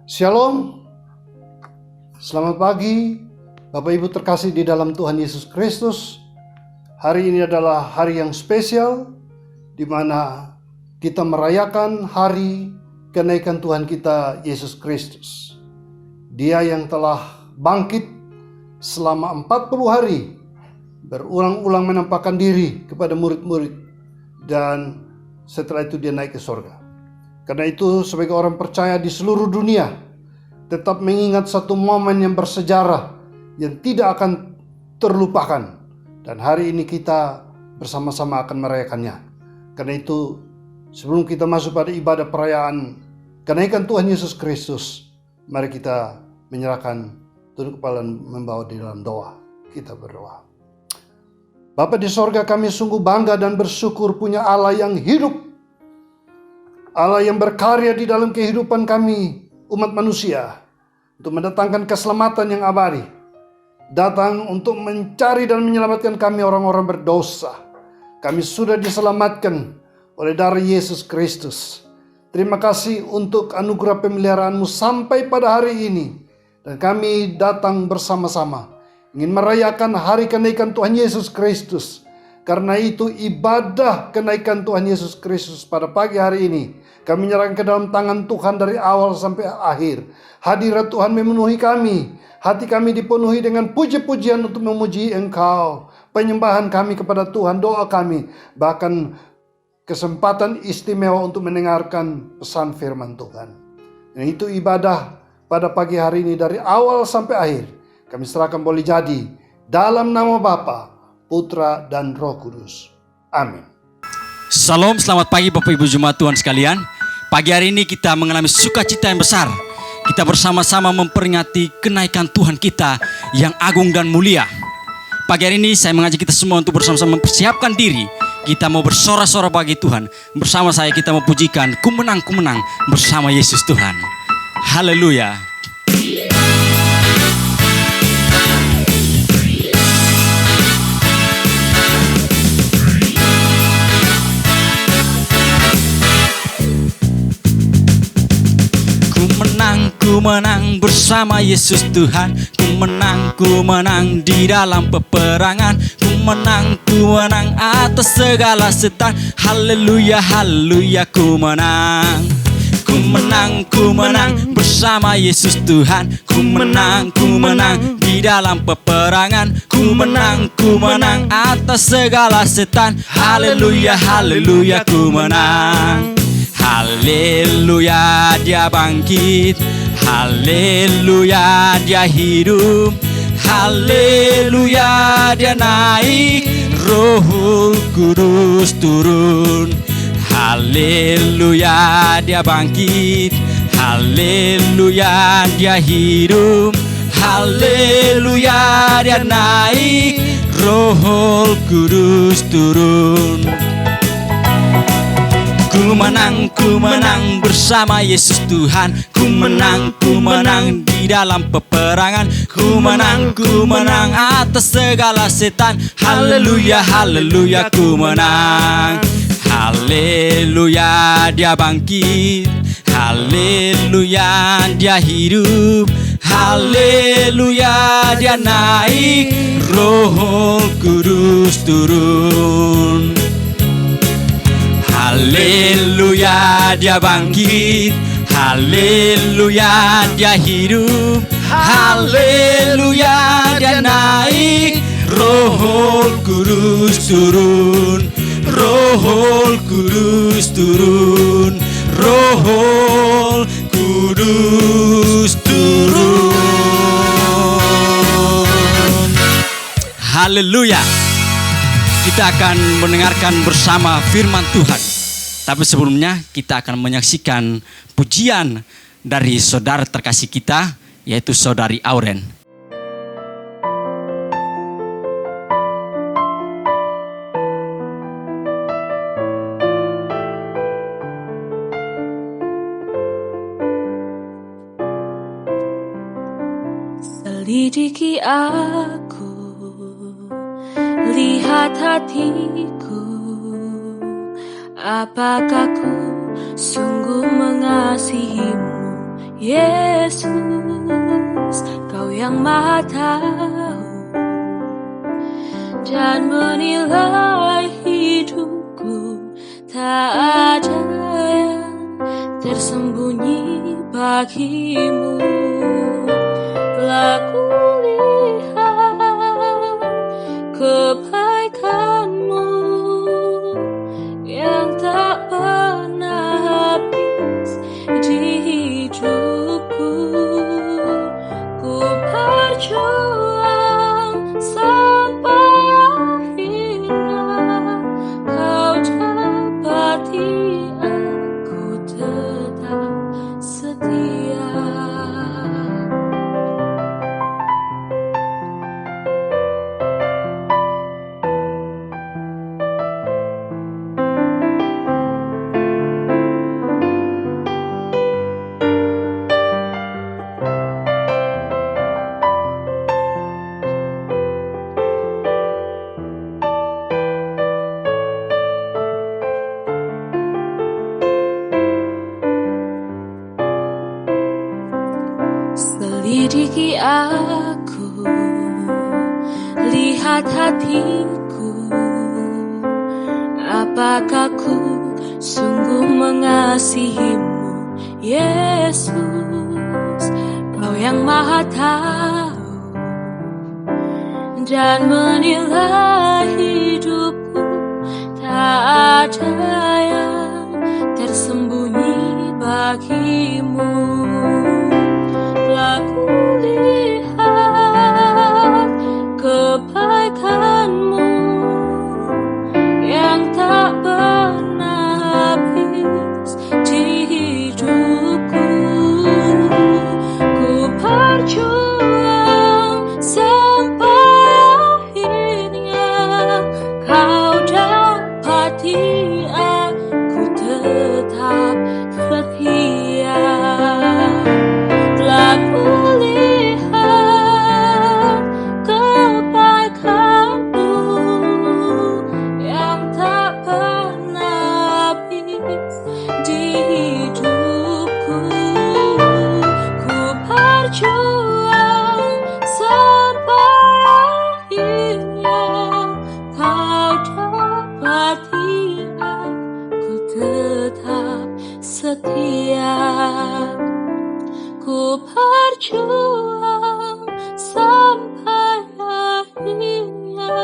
Shalom, selamat pagi Bapak Ibu terkasih di dalam Tuhan Yesus Kristus. Hari ini adalah hari yang spesial di mana kita merayakan hari kenaikan Tuhan kita Yesus Kristus. Dia yang telah bangkit selama 40 hari, berulang-ulang menampakkan diri kepada murid-murid, dan setelah itu dia naik ke surga. Karena itu sebagai orang percaya di seluruh dunia tetap mengingat satu momen yang bersejarah yang tidak akan terlupakan. Dan hari ini kita bersama-sama akan merayakannya. Karena itu sebelum kita masuk pada ibadah perayaan kenaikan Tuhan Yesus Kristus, mari kita menyerahkan tunduk kepala membawa di dalam doa. Kita berdoa. Bapa di sorga, kami sungguh bangga dan bersyukur punya Allah yang hidup, Allah yang berkarya di dalam kehidupan kami, umat manusia, untuk mendatangkan keselamatan yang abadi, datang untuk mencari dan menyelamatkan kami orang-orang berdosa. Kami sudah diselamatkan oleh darah Yesus Kristus. Terima kasih untuk anugerah pemeliharaan-Mu sampai pada hari ini. Dan kami datang bersama-sama ingin merayakan hari kenaikan Tuhan Yesus Kristus. Karena itu ibadah kenaikan Tuhan Yesus Kristus pada pagi hari ini kami menyerahkan ke dalam tangan Tuhan dari awal sampai akhir. Hadirat Tuhan memenuhi kami. Hati kami dipenuhi dengan puji-pujian untuk memuji Engkau. Penyembahan kami kepada Tuhan, doa kami. Bahkan kesempatan istimewa untuk mendengarkan pesan firman Tuhan. Dan itu ibadah pada pagi hari ini dari awal sampai akhir. Kami serahkan boleh jadi. Dalam nama Bapa, Putra, dan Roh Kudus. Amin. Salam, selamat pagi Bapak Ibu Jemaat Tuhan sekalian. Pagi hari ini kita mengalami sukacita yang besar. Kita bersama-sama memperingati kenaikan Tuhan kita yang agung dan mulia. Pagi hari ini saya mengajak kita semua untuk bersama-sama mempersiapkan diri. Kita mau bersorak-sorak bagi Tuhan. Bersama saya kita mau pujikan Ku menang bersama Yesus Tuhan. Haleluya. Ku menang bersama Yesus Tuhan. Ku menang di dalam peperangan. Ku menang atas segala setan. Haleluya, haleluya, ku menang. Ku menang bersama Yesus Tuhan. Ku menang di dalam peperangan. Ku menang atas segala setan. Haleluya, haleluya, ku menang. Haleluya, dia bangkit. Haleluya, dia hidup. Haleluya, dia naik. Roh Kudus turun. Haleluya, dia bangkit. Haleluya, dia hidup. Haleluya, dia naik. Roh Kudus turun. Ku menang bersama Yesus Tuhan. Ku menang di dalam peperangan. Ku menang atas segala setan. Haleluya, haleluya, ku menang. Haleluya, dia bangkit. Haleluya, dia hidup. Haleluya, dia naik. Roh Kudus turun. Haleluya, dia bangkit. Haleluya, dia hidup. Haleluya, dia naik. Roh Kudus turun. Roh Kudus turun. Roh Kudus turun. Haleluya. Kita akan mendengarkan bersama firman Tuhan. Tapi sebelumnya kita akan menyaksikan pujian dari saudara terkasih kita, yaitu saudari Auren. Selidiki aku, lihat hatiku, apakah ku sungguh mengasihimu, Yesus, Kau yang Maha Tahu dan menilai hidupku. Tak ada yang tersembunyi bagimu. Telah kulihat kebaikanmu yang tak pernah habis di hidupku. Ku berjuang sampai akhirnya. Kau dapati aku tetap setia. Selidiki aku, lihat hatiku. Apakah ku sungguh mengasihimu, Yesus? Kau yang Maha Tahu dan menilai hidupku. Tak ada yang tersembunyi bagimu. Telah kulihat kebaikanmu yang tak pernah habis di hidupku. Ku berjuang sampai akhirnya. Kau dapati aku tetap setia. Telah kulihat kebaikanmu yang tak pernah habis di hidupku. Ku berjuang sampai akhirnya. Kau dapati aku tetap setia. Ku berjuang sampai akhirnya.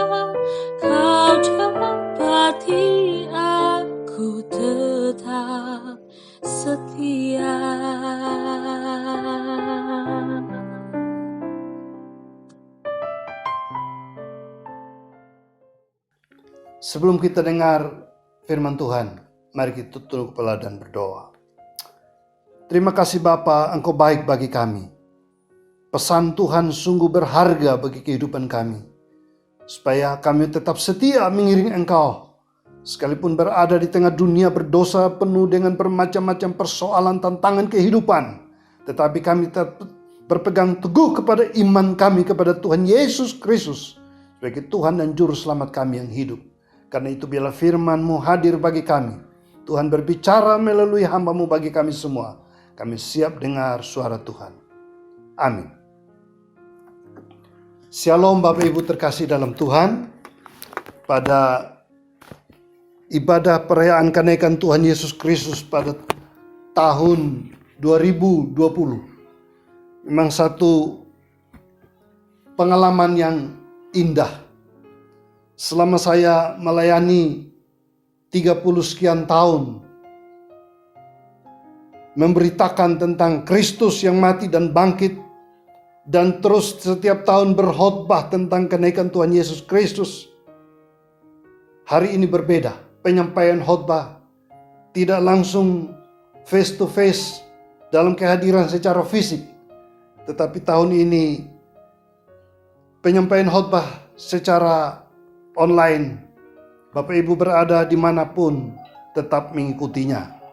Kau dapati aku tetap setia. Sebelum kita dengar firman Tuhan, mari kita tutup kepala dan berdoa. Terima kasih Bapa, Engkau baik bagi kami. Pesan Tuhan sungguh berharga bagi kehidupan kami. Supaya kami tetap setia mengiringi Engkau. Sekalipun berada di tengah dunia berdosa penuh dengan bermacam-macam persoalan tantangan kehidupan. Tetapi kami tetap berpegang teguh kepada iman kami kepada Tuhan Yesus Kristus. Sebagai Tuhan dan Juru Selamat kami yang hidup. Karena itu bila firman-Mu hadir bagi kami. Tuhan berbicara melalui hamba-Mu bagi kami semua. Kami siap dengar suara Tuhan. Amin. Shalom Bapak Ibu terkasih dalam Tuhan. Pada ibadah perayaan kenaikan Tuhan Yesus Kristus pada tahun 2020. Memang satu pengalaman yang indah. Selama saya melayani 30 sekian tahun memberitakan tentang Kristus yang mati dan bangkit, dan terus setiap tahun berkhotbah tentang kenaikan Tuhan Yesus Kristus. Hari ini berbeda, penyampaian khotbah tidak langsung face to face dalam kehadiran secara fisik, tetapi tahun ini penyampaian khotbah secara online. Bapak Ibu berada dimanapun tetap mengikutinya.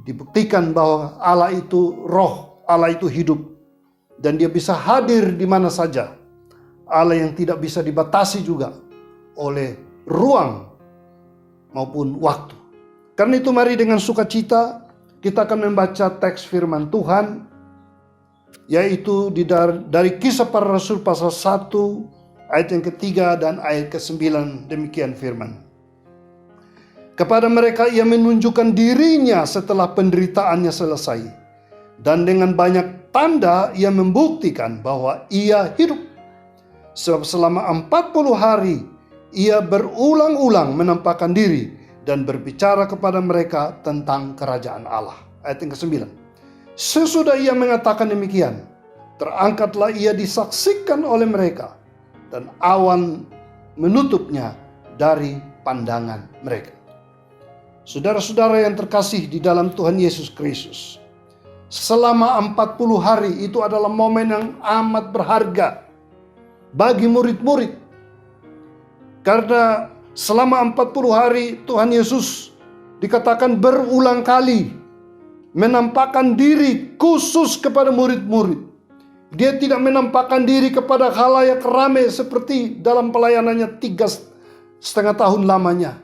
Dibuktikan bahwa Allah itu roh, Allah itu hidup, dan Dia bisa hadir di mana saja. Allah yang tidak bisa dibatasi juga oleh ruang maupun waktu. Karena itu mari dengan sukacita kita akan membaca teks firman Tuhan, yaitu dari Kisah Para Rasul pasal 1 ayat yang ketiga dan ayat ke-9. Demikian firman. Kepada mereka ia menunjukkan dirinya setelah penderitaannya selesai, dan dengan banyak tanda ia membuktikan bahwa ia hidup. Sebab selama 40 hari ia berulang-ulang menampakkan diri dan berbicara kepada mereka tentang kerajaan Allah. Ayat yang ke-9. Sesudah ia mengatakan demikian, terangkatlah ia disaksikan oleh mereka, dan awan menutupnya dari pandangan mereka. Saudara-saudara yang terkasih di dalam Tuhan Yesus Kristus, selama 40 hari itu adalah momen yang amat berharga bagi murid-murid. Karena selama 40 hari Tuhan Yesus dikatakan berulang kali menampakkan diri khusus kepada murid-murid. Dia tidak menampakkan diri kepada khalayak ramai seperti dalam pelayanannya 3,5 tahun lamanya.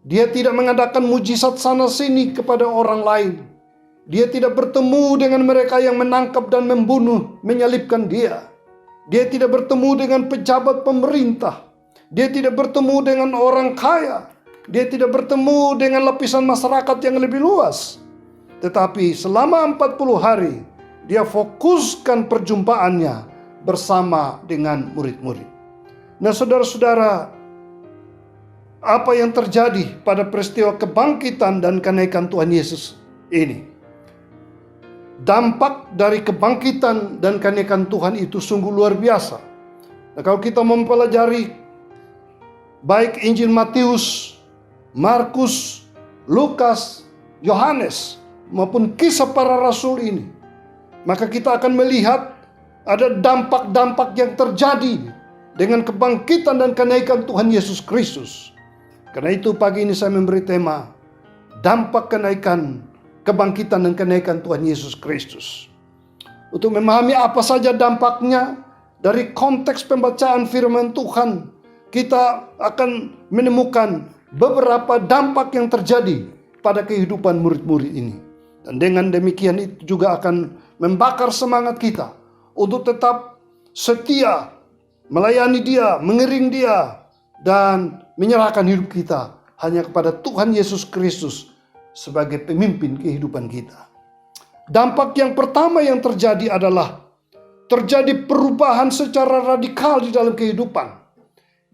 Dia tidak mengadakan mujizat sana sini kepada orang lain. Dia tidak bertemu dengan mereka yang menangkap dan membunuh, menyalibkan dia. Dia tidak bertemu dengan pejabat pemerintah. Dia tidak bertemu dengan orang kaya. Dia tidak bertemu dengan lapisan masyarakat yang lebih luas. Tetapi selama 40 hari, dia fokuskan perjumpaannya bersama dengan murid-murid. Nah, saudara-saudara, apa yang terjadi pada peristiwa kebangkitan dan kenaikan Tuhan Yesus ini? Dampak dari kebangkitan dan kenaikan Tuhan itu sungguh luar biasa. Nah, kalau kita mempelajari baik Injil Matius, Markus, Lukas, Yohanes, maupun Kisah Para Rasul ini, maka kita akan melihat ada dampak-dampak yang terjadi dengan kebangkitan dan kenaikan Tuhan Yesus Kristus. Karena itu pagi ini saya memberi tema dampak kenaikan, kebangkitan dan kenaikan Tuhan Yesus Kristus. Untuk memahami apa saja dampaknya dari konteks pembacaan firman Tuhan, kita akan menemukan beberapa dampak yang terjadi pada kehidupan murid-murid ini. Dan dengan demikian itu juga akan membakar semangat kita untuk tetap setia melayani dia, mengiring dia, dan menyerahkan hidup kita hanya kepada Tuhan Yesus Kristus sebagai pemimpin kehidupan kita. Dampak yang pertama yang terjadi adalah terjadi perubahan secara radikal di dalam kehidupan.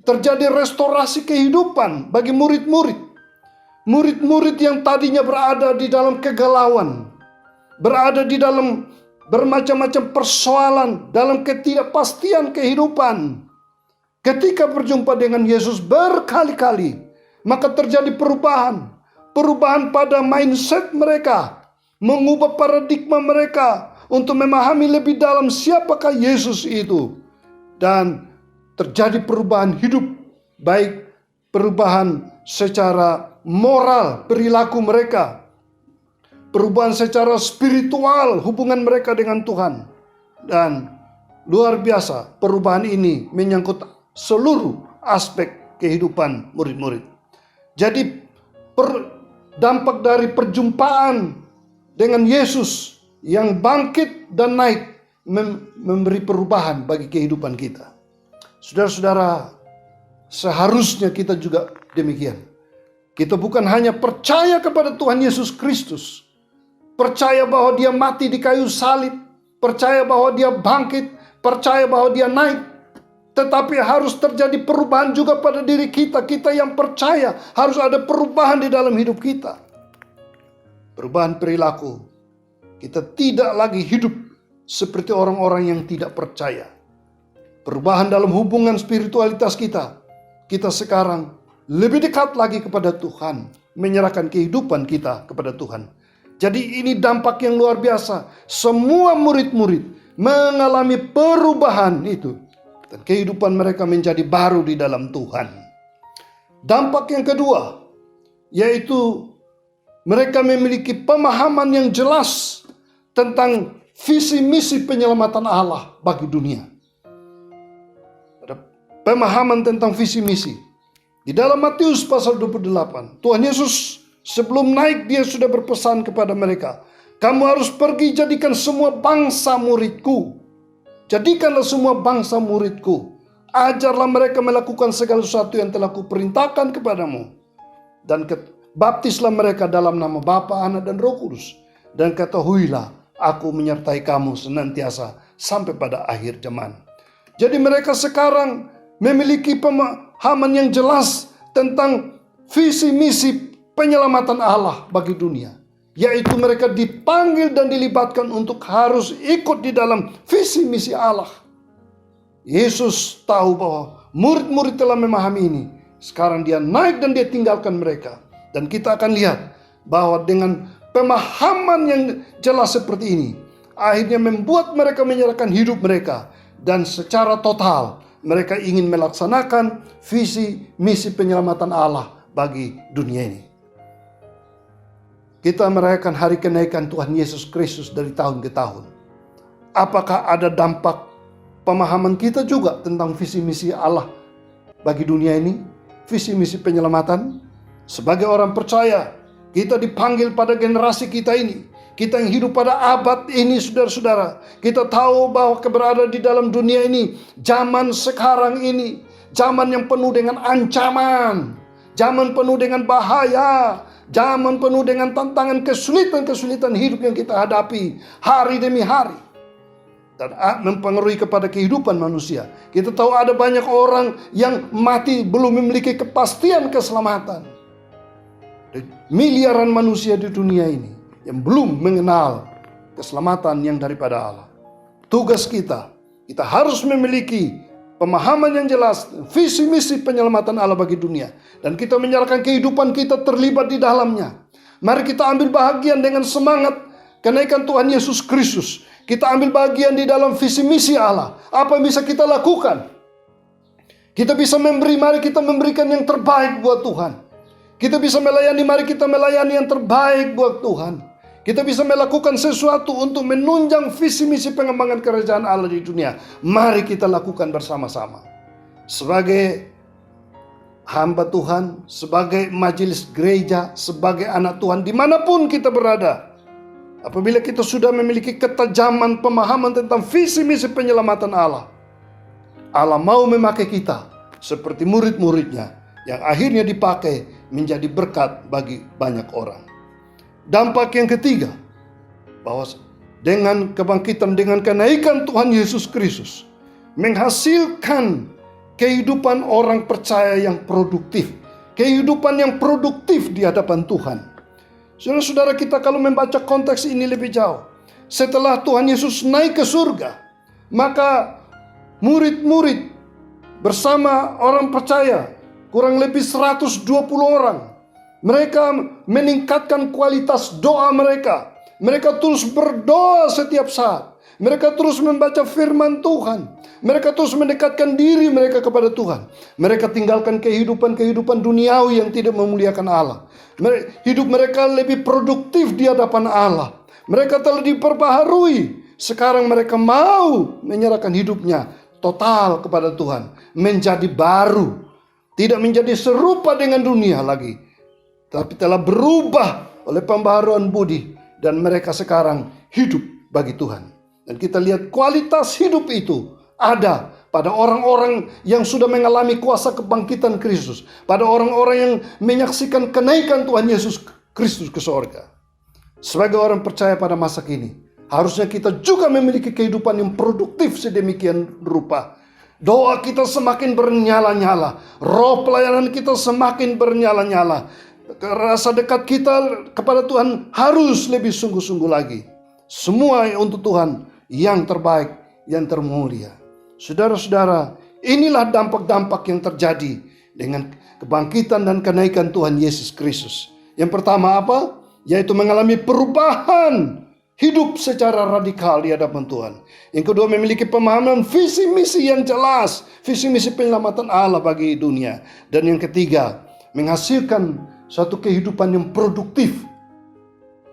Terjadi restorasi kehidupan bagi murid-murid. Murid-murid yang tadinya berada di dalam kegalauan, berada di dalam bermacam-macam persoalan, dalam ketidakpastian kehidupan. Ketika berjumpa dengan Yesus berkali-kali, maka terjadi perubahan. Perubahan pada mindset mereka, mengubah paradigma mereka untuk memahami lebih dalam siapakah Yesus itu. Dan terjadi perubahan hidup, baik perubahan secara moral perilaku mereka, perubahan secara spiritual hubungan mereka dengan Tuhan. Dan luar biasa, perubahan ini menyangkut seluruh aspek kehidupan murid-murid. Jadi dampak dari perjumpaan dengan Yesus yang bangkit dan naik memberi perubahan bagi kehidupan kita. Saudara-saudara, seharusnya kita juga demikian. Kita bukan hanya percaya kepada Tuhan Yesus Kristus, percaya bahwa dia mati di kayu salib, percaya bahwa dia bangkit, percaya bahwa dia naik, tetapi harus terjadi perubahan juga pada diri kita. Kita yang percaya harus ada perubahan di dalam hidup kita. Perubahan perilaku. Kita tidak lagi hidup seperti orang-orang yang tidak percaya. Perubahan dalam hubungan spiritualitas kita. Kita sekarang lebih dekat lagi kepada Tuhan, menyerahkan kehidupan kita kepada Tuhan. Jadi ini dampak yang luar biasa. Semua murid-murid mengalami perubahan itu. Dan kehidupan mereka menjadi baru di dalam Tuhan. Dampak yang kedua, yaitu mereka memiliki pemahaman yang jelas tentang visi misi penyelamatan Allah bagi dunia. Ada pemahaman tentang visi misi. Di dalam Matius pasal 28, Tuhan Yesus Sebelum naik dia sudah berpesan kepada mereka, kamu harus pergi jadikan semua bangsa muridku. Jadikanlah semua bangsa muridku. Ajarlah mereka melakukan segala sesuatu yang telah kuperintahkan kepadamu. Dan baptislah mereka dalam nama Bapa, Anak, dan Roh Kudus. Dan ketahuilah, aku menyertai kamu senantiasa sampai pada akhir zaman. Jadi mereka sekarang memiliki pemahaman yang jelas tentang visi misi penyelamatan Allah bagi dunia. Yaitu mereka dipanggil dan dilibatkan untuk harus ikut di dalam visi misi Allah. Yesus tahu bahwa murid-murid telah memahami ini. Sekarang dia naik dan dia tinggalkan mereka. Dan kita akan lihat bahwa dengan pemahaman yang jelas seperti ini, akhirnya membuat mereka menyerahkan hidup mereka. Dan secara total mereka ingin melaksanakan visi misi penyelamatan Allah bagi dunia ini. Kita merayakan hari kenaikan Tuhan Yesus Kristus dari tahun ke tahun. Apakah ada dampak pemahaman kita juga tentang visi misi Allah bagi dunia ini? Visi misi penyelamatan? Sebagai orang percaya, kita dipanggil pada generasi kita ini. Kita yang hidup pada abad ini, saudara-saudara. Kita tahu bahwa keberadaan di dalam dunia ini, zaman sekarang ini, zaman yang penuh dengan ancaman, zaman penuh dengan bahaya, zaman penuh dengan tantangan, kesulitan-kesulitan hidup yang kita hadapi hari demi hari. Dan mempengaruhi kepada kehidupan manusia. Kita tahu ada banyak orang yang mati belum memiliki kepastian keselamatan. Miliaran manusia di dunia ini yang belum mengenal keselamatan yang daripada Allah. Tugas kita harus memiliki pemahaman yang jelas, visi misi penyelamatan Allah bagi dunia. Dan kita menyerahkan kehidupan kita terlibat di dalamnya. Mari kita ambil bahagian dengan semangat kenaikan Tuhan Yesus Kristus. Kita ambil bagian di dalam visi misi Allah. Apa yang bisa kita lakukan? Kita bisa mari kita memberikan yang terbaik buat Tuhan. Kita bisa melayani, mari kita melayani yang terbaik buat Tuhan. Kita bisa melakukan sesuatu untuk menunjang visi misi pengembangan kerajaan Allah di dunia. Mari kita lakukan bersama-sama. Sebagai hamba Tuhan, sebagai majelis gereja, sebagai anak Tuhan, dimanapun kita berada. Apabila kita sudah memiliki ketajaman pemahaman tentang visi misi penyelamatan Allah, Allah mau memakai kita seperti murid-muridnya yang akhirnya dipakai menjadi berkat bagi banyak orang. Dampak yang ketiga, bahwa dengan kebangkitan, dengan kenaikan Tuhan Yesus Kristus, menghasilkan kehidupan orang percaya yang produktif, kehidupan yang produktif di hadapan Tuhan. Saudara-saudara, kita kalau membaca konteks ini lebih jauh, setelah Tuhan Yesus naik ke surga, maka murid-murid bersama orang percaya, kurang lebih 120 orang, mereka meningkatkan kualitas doa mereka. Mereka terus berdoa setiap saat. Mereka terus membaca firman Tuhan. Mereka terus mendekatkan diri mereka kepada Tuhan. Mereka tinggalkan kehidupan duniawi yang tidak memuliakan Allah. Hidup mereka lebih produktif di hadapan Allah. Mereka telah diperbaharui. Sekarang mereka mau menyerahkan hidupnya total kepada Tuhan. Menjadi baru. Tidak menjadi serupa dengan dunia lagi, tapi telah berubah oleh pembaharuan budi. Dan mereka sekarang hidup bagi Tuhan. Dan kita lihat kualitas hidup itu ada pada orang-orang yang sudah mengalami kuasa kebangkitan Kristus. Pada orang-orang yang menyaksikan kenaikan Tuhan Yesus Kristus ke sorga. Sebagai orang percaya pada masa kini, harusnya kita juga memiliki kehidupan yang produktif sedemikian rupa. Doa kita semakin bernyala-nyala. Roh pelayanan kita semakin bernyala-nyala. Rasa dekat kita kepada Tuhan harus lebih sungguh-sungguh lagi. Semua untuk Tuhan yang terbaik, yang termulia. Saudara-saudara, inilah dampak-dampak yang terjadi dengan kebangkitan dan kenaikan Tuhan Yesus Kristus. Yang pertama apa? Yaitu mengalami perubahan hidup secara radikal di hadapan Tuhan. Yang kedua, memiliki pemahaman visi misi yang jelas, visi misi penyelamatan Allah bagi dunia. Dan yang ketiga, menghasilkan suatu kehidupan yang produktif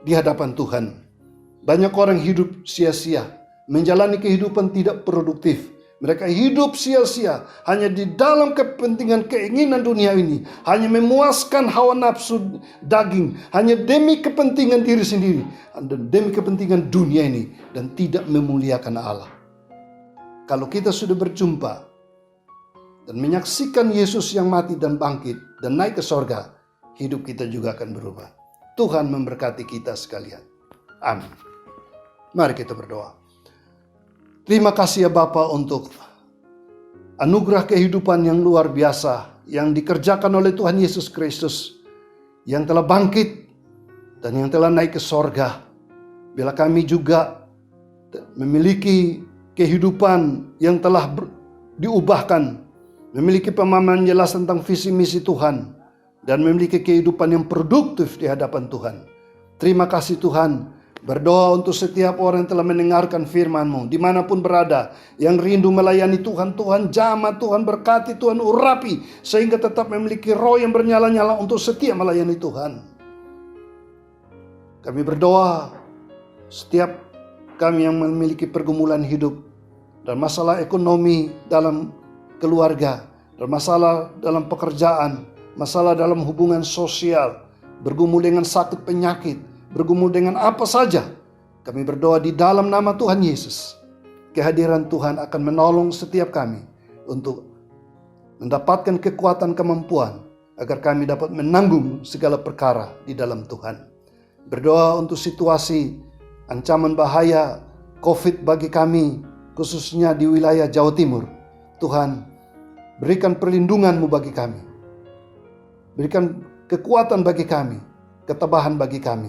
di hadapan Tuhan. Banyak orang hidup sia-sia, menjalani kehidupan tidak produktif, Mereka hidup sia-sia hanya di dalam kepentingan keinginan dunia ini, hanya memuaskan hawa nafsu daging, hanya demi kepentingan diri sendiri, dan demi kepentingan dunia ini, dan tidak memuliakan Allah. Kalau kita sudah berjumpa dan menyaksikan Yesus yang mati dan bangkit dan naik ke sorga, hidup kita juga akan berubah. Tuhan memberkati kita sekalian. Amin. Mari kita berdoa. Terima kasih ya Bapa untuk anugerah kehidupan yang luar biasa yang dikerjakan oleh Tuhan Yesus Kristus yang telah bangkit dan yang telah naik ke sorga. Bila kami juga memiliki kehidupan yang telah diubahkan, memiliki pemahaman jelas tentang visi misi Tuhan, dan memiliki kehidupan yang produktif di hadapan Tuhan. Terima kasih Tuhan. Berdoa untuk setiap orang yang telah mendengarkan firman-Mu, dimanapun berada, yang rindu melayani Tuhan. Tuhan jamah, Tuhan berkati, Tuhan urapi, sehingga tetap memiliki roh yang bernyala-nyala untuk setia melayani Tuhan. Kami berdoa, setiap kami yang memiliki pergumulan hidup, dan masalah ekonomi dalam keluarga, dan masalah dalam pekerjaan, masalah dalam hubungan sosial, bergumul dengan sakit penyakit, bergumul dengan apa saja, kami berdoa di dalam nama Tuhan Yesus. Kehadiran Tuhan akan menolong setiap kami untuk mendapatkan kekuatan kemampuan agar kami dapat menanggung segala perkara di dalam Tuhan. Berdoa untuk situasi ancaman bahaya COVID bagi kami, khususnya di wilayah Jawa Timur. Tuhan, berikan perlindungan-Mu bagi kami. Berikan kekuatan bagi kami, ketabahan bagi kami.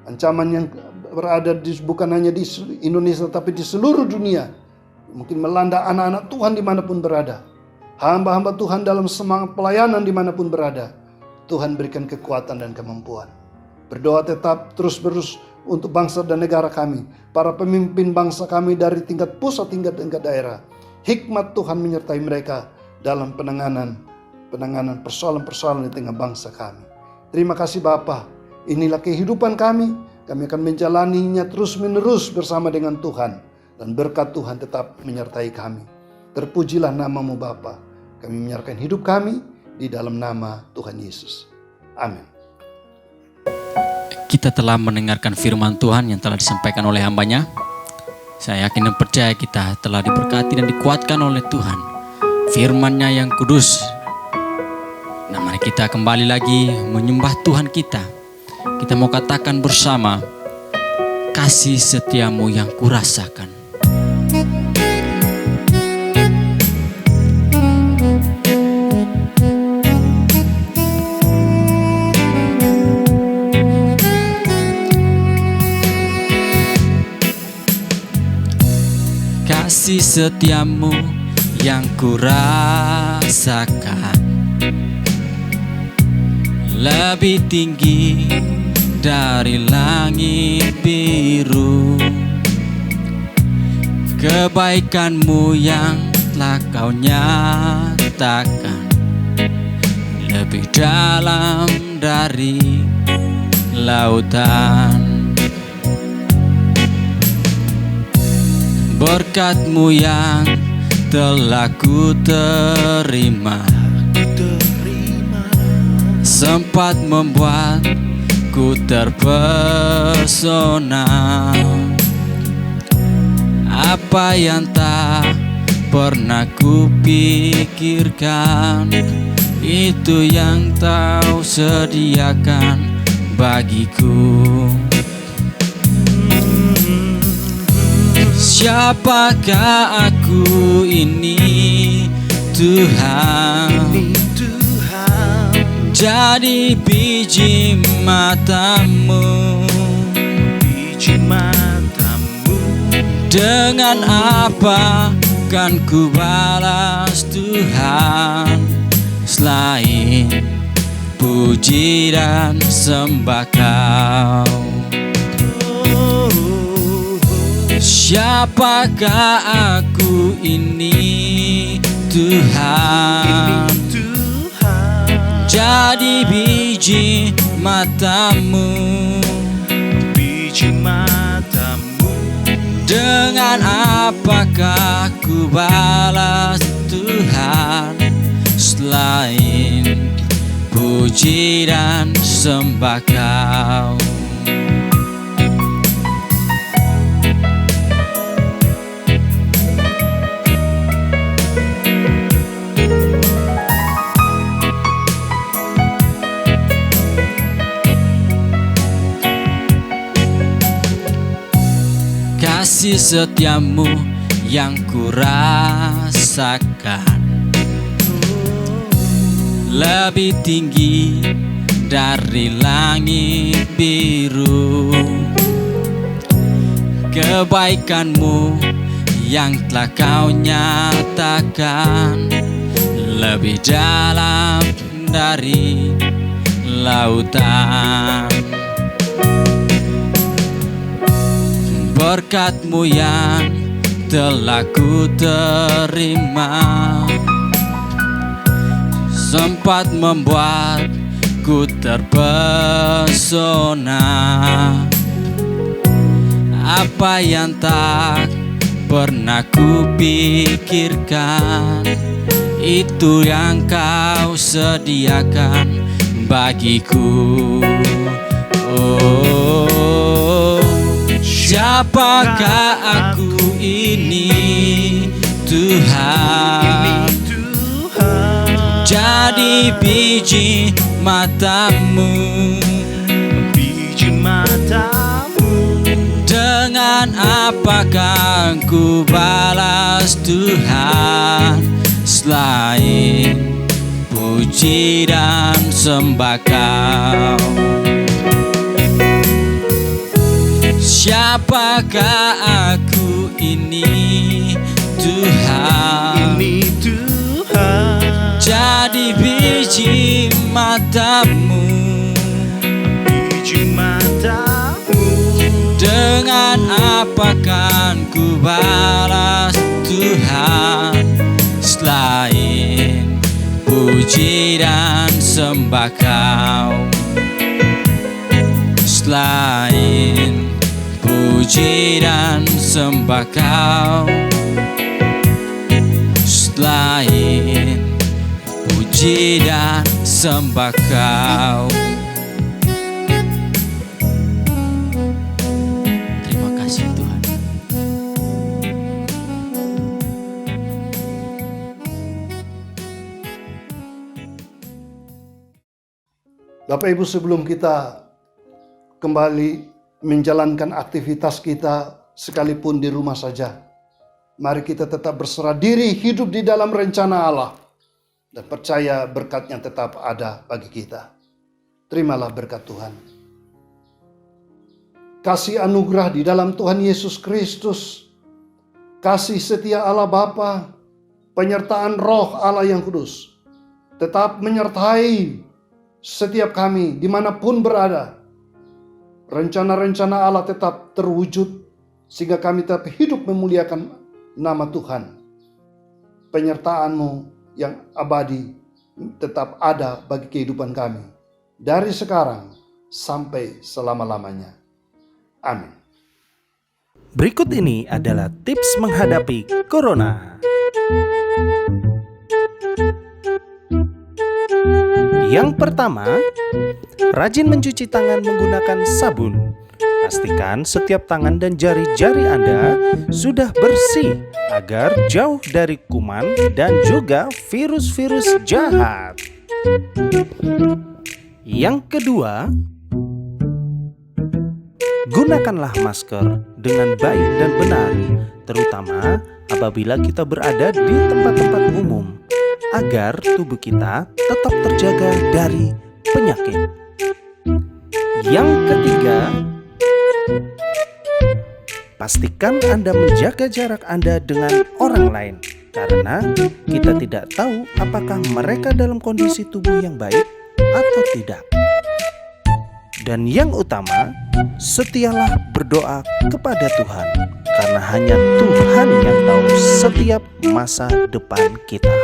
Ancaman yang berada bukan hanya di Indonesia tapi di seluruh dunia, mungkin melanda anak-anak Tuhan dimanapun berada. Hamba-hamba Tuhan dalam semangat pelayanan dimanapun berada. Tuhan berikan kekuatan dan kemampuan. Berdoa tetap terus-menerus untuk bangsa dan negara kami, para pemimpin bangsa kami dari tingkat pusat hingga tingkat daerah. Hikmat Tuhan menyertai mereka dalam penanganan persoalan-persoalan di tengah bangsa kami. Terima kasih Bapa. Inilah kehidupan kami. Kami akan menjalaninya terus-menerus bersama dengan Tuhan. Dan berkat Tuhan tetap menyertai kami. Terpujilah nama-Mu Bapa. Kami menyerahkan hidup kami di dalam nama Tuhan Yesus. Amin. Kita telah mendengarkan firman Tuhan yang telah disampaikan oleh hambanya. Saya yakin dan percaya kita telah diberkati dan dikuatkan oleh Tuhan. Firman-Nya yang kudus. Nah, mari kita kembali lagi menyembah Tuhan kita. Kita mau katakan bersama, kasih setiamu yang kurasakan. Kasih setiamu yang kurasakan lebih tinggi dari langit biru. Kebaikan-Mu yang telah Kau nyatakan lebih dalam dari lautan. Berkat-Mu yang telah ku terima sempat membuat ku terpesona. Apa yang tak pernah ku pikirkan, itu yang Kau sediakan bagiku. Siapakah aku ini Tuhan? Jadi biji mata-Mu, dengan apa kan ku balas Tuhan selain puji dan sembah Kau? Siapakah aku ini Tuhan? Jadi biji mata-Mu, Dengan apakah ku balas Tuhan selain puji dan sembah Kau? Kasih setiamu yang ku rasakan lebih tinggi dari langit biru. Kebaikanmu yang telah Kau nyatakan lebih dalam dari lautan. Berkat-Mu yang telah ku terima sempat membuatku terpesona. Apa yang tak pernah ku pikirkan, itu yang Kau sediakan bagiku. Oh, siapakah aku ini Tuhan? Jadi biji mata-Mu, dengan apakah ku balas Tuhan selain puji dan sembah Kau? Siapakah aku ini Tuhan? Jadi biji mata-Mu, dengan apakah ku balas Tuhan selain puji dan sembah Kau? Selain puji dan sembah Kau, selain puji dan sembah Kau. Terima kasih Tuhan. Bapak Ibu, sebelum kita kembali menjalankan aktivitas kita sekalipun di rumah saja, mari kita tetap berserah diri hidup di dalam rencana Allah dan percaya berkat-Nya tetap ada bagi kita. Terimalah berkat Tuhan. Kasih anugerah di dalam Tuhan Yesus Kristus, kasih setia Allah Bapa, penyertaan Roh Allah yang kudus tetap menyertai setiap kami dimanapun berada. Rencana-rencana Allah tetap terwujud sehingga kami tetap hidup memuliakan nama Tuhan. Penyertaan-Mu yang abadi tetap ada bagi kehidupan kami dari sekarang sampai selama-lamanya. Amin. Berikut ini adalah tips menghadapi Corona. Yang pertama, rajin mencuci tangan menggunakan sabun. Pastikan setiap tangan dan jari-jari Anda sudah bersih agar jauh dari kuman dan juga virus-virus jahat. Yang kedua, gunakanlah masker dengan baik dan benar, terutama apabila kita berada di tempat-tempat umum, agar tubuh kita tetap terjaga dari penyakit. Yang ketiga, pastikan Anda menjaga jarak Anda dengan orang lain, karena kita tidak tahu apakah mereka dalam kondisi tubuh yang baik atau tidak. Dan yang utama, setialah berdoa kepada Tuhan, karena hanya Tuhan yang tahu setiap masa depan kita.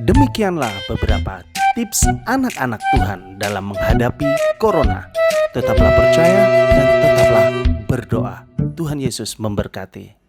Demikianlah beberapa tips anak-anak Tuhan dalam menghadapi Corona. Tetaplah percaya dan tetaplah berdoa. Tuhan Yesus memberkati.